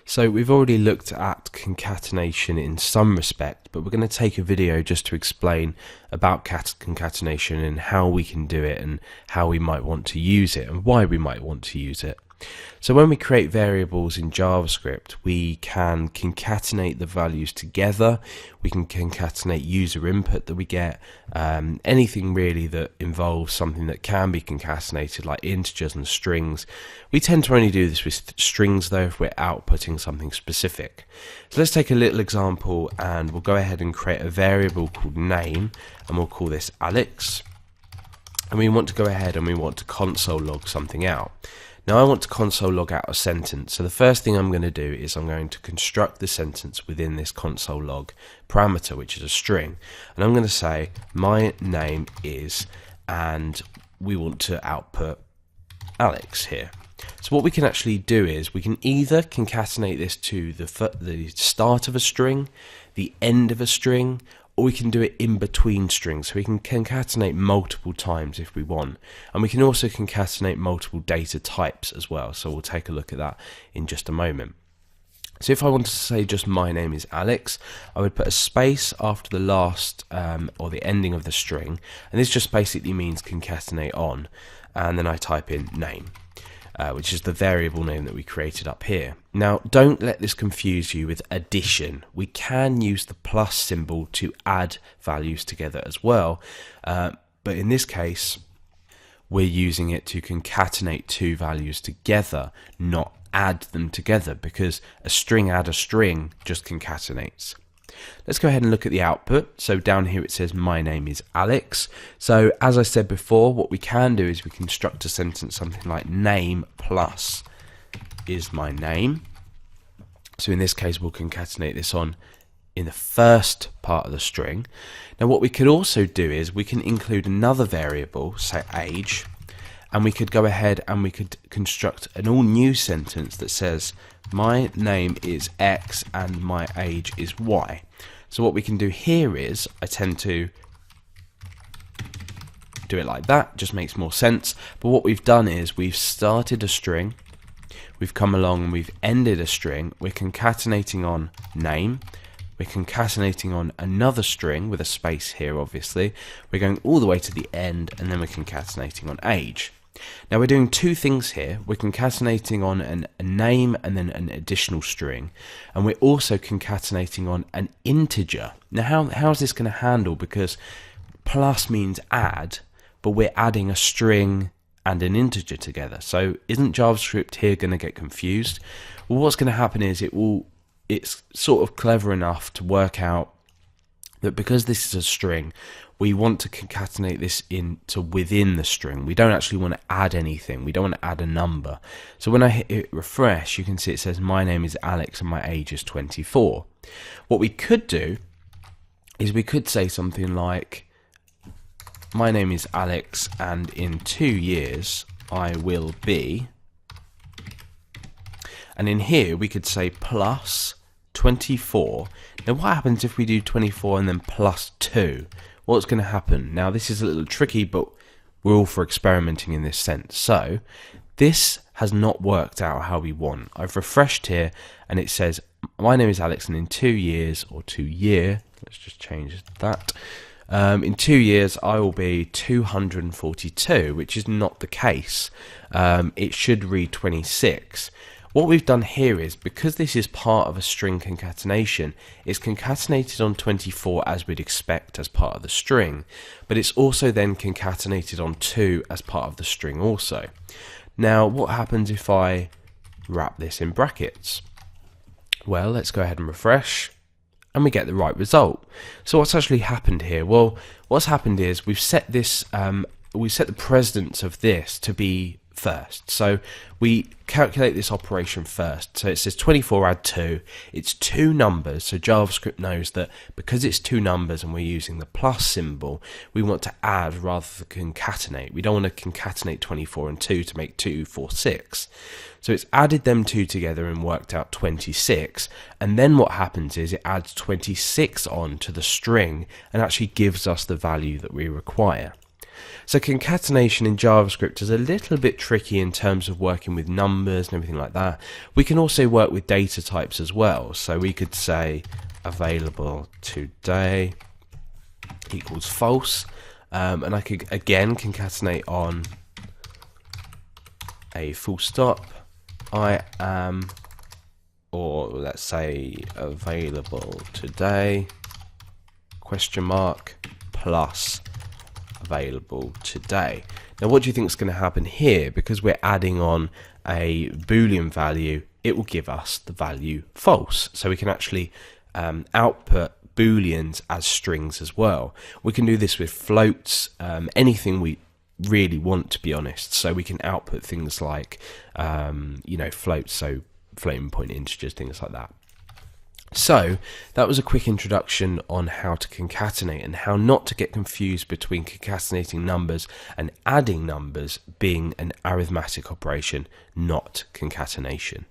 So we've already looked at concatenation in some respect, but we're going to take a video just to explain about concatenation and how we can do it and how we might want to use it and why we might want to use it. So when we create variables in JavaScript, we can concatenate the values together. We can concatenate user input that we get, anything really that involves something that can be concatenated, like integers and strings. We tend to only do this with strings though if we're outputting something specific. So let's take a little example and we'll go ahead and create a variable called name, and we'll call this Alex. And we want to go ahead and we want to console log something out. Now I want to console log out a sentence, so the first thing I'm going to do is I'm going to construct the sentence within this console log parameter, which is a string, and I'm going to say my name is, and we want to output Alex here. So what we can actually do is we can either concatenate this to the start of a string, the end of a string, or we can do it in between strings, so we can concatenate multiple times if we want. And we can also concatenate multiple data types as well, so we'll take a look at that in just a moment. So if I wanted to say just my name is Alex, I would put a space after the last or the ending of the string, and this just basically means concatenate on, and then I type in name. Which is the variable name that we created up here. Now, don't let this confuse you with addition. We can use the plus symbol to add values together as well, but in this case, we're using it to concatenate two values together, not add them together, because a string add a string just concatenates. Let's go ahead and look at the output. So down here it says my name is Alex. So as I said before, what we can do is we construct a sentence something like name plus is my name. So in this case we'll concatenate this on in the first part of the string. Now what we could also do is we can include another variable, say age, and we could go ahead and we could construct an all new sentence that says my name is X and my age is Y. So what we can do here is, I tend to do it like that, just makes more sense. But what we've done is we've started a string, we've come along and we've ended a string, we're concatenating on name, we're concatenating on another string with a space here obviously, we're going all the way to the end, and then we're concatenating on age. Now we're doing two things here. We're concatenating on a name and then an additional string, and we're also concatenating on an integer. Now how is this going to handle, because plus means add, but we're adding a string and an integer together. So isn't JavaScript here going to get confused? Well, what's going to happen is it's sort of clever enough to work out that because this is a string, we want to concatenate this into within the string. We don't actually want to add anything. We don't want to add a number. So when I hit refresh, you can see it says my name is Alex and my age is 24. What we could do is we could say something like my name is Alex and in 2 years I will be, and in here we could say plus 24. Now what happens if we do 24 and then plus 2? What's going to happen? Now this is a little tricky, but we're all for experimenting in this sense. So this has not worked out how we want. I've refreshed here and it says my name is Alex and in 2 years, or 2 year, let's just change that. In 2 years I will be 242, which is not the case. It should read 26. What we've done here is, because this is part of a string concatenation, it's concatenated on 24 as we'd expect as part of the string, but it's also then concatenated on 2 as part of the string also. Now what happens if I wrap this in brackets? Well, let's go ahead and refresh, and we get the right result. So what's actually happened here? Well, what's happened is we've set this, we set the precedence of this to be first. So we calculate this operation first. So it says 24 add 2. It's two numbers, so JavaScript knows that because it's two numbers and we're using the plus symbol, we want to add rather than concatenate. We don't want to concatenate 24 and 2 to make 246. So it's added them two together and worked out 26, and then what happens is it adds 26 on to the string and actually gives us the value that we require. So concatenation in JavaScript is a little bit tricky in terms of working with numbers and everything like that. We can also work with data types as well. So we could say available today equals false, and I could again concatenate on a full stop. I am, or let's say available today question mark plus available today. Now what do you think is going to happen here? Because we're adding on a Boolean value, it will give us the value false. So we can actually output Booleans as strings as well. We can do this with floats, anything we really want, to be honest. So we can output things like floats, so floating point integers, things like that. So that was a quick introduction on how to concatenate and how not to get confused between concatenating numbers and adding numbers being an arithmetic operation, not concatenation.